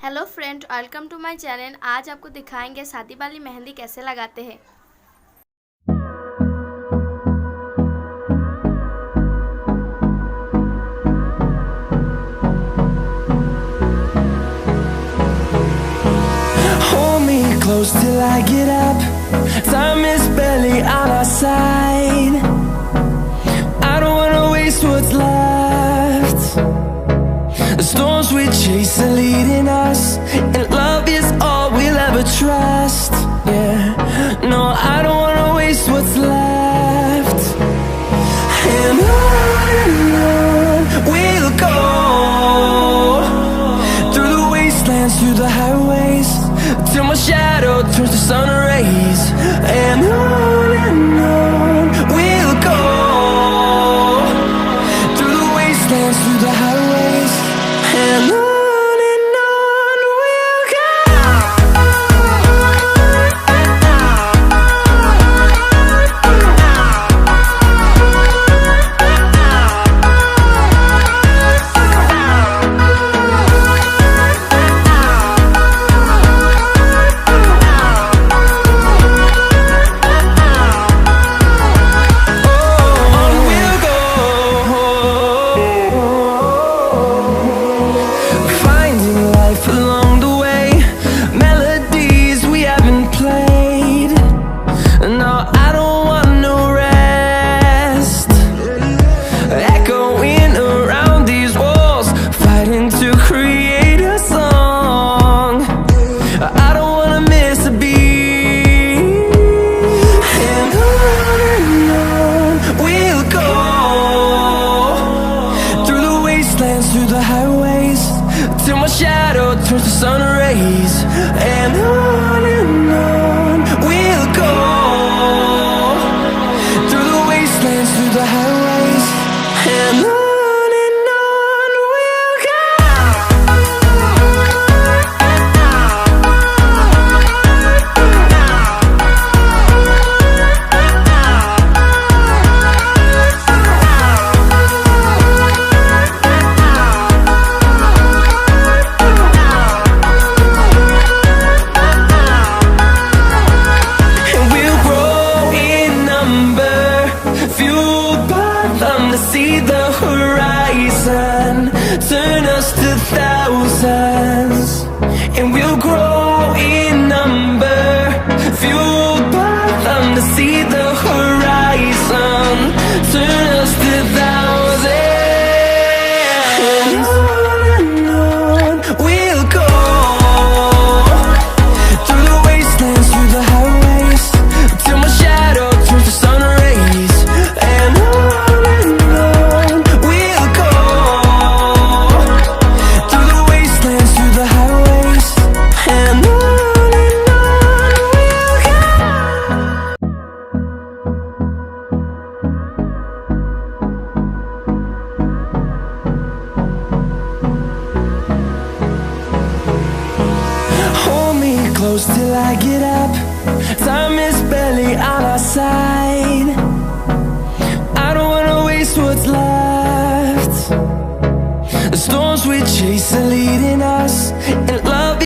Hello friend, welcome to my channel. आज आपको दिखाएंगे शादी वाली मेहंदी कैसे लगाते हैं। Hold me close till I get up. Time is barely on our side. I don't wanna waste what's left. The storms we chase are leading us, and love is all we'll ever trust. Yeah, no, I don't wanna waste what's left. And on we'll go, through the wastelands, through the highways, till my shadow turns to sun rays. And on we'll go, through the wastelands, through the highways, and on we'll go. Along the way, melodies we haven't played. No, I don't want no rest. Echoing around these walls, fighting to create a song. I don't wanna miss a beat. And on we'll go, through the wastelands, through the highways, till my shadow turns to sun rays. And on we'll go, through the wastelands, through the highways, and on we'll go. See the horizon, turn us to thousands, and we'll grow in number, fueled by them. To see the horizon, turn us to thousands, and on we'll go, through the wastelands, through the highways, till my shadow turns to sun rays. And close till I get up. Time is barely on our side. I don't wanna waste what's left. The storms we chase are leading us, and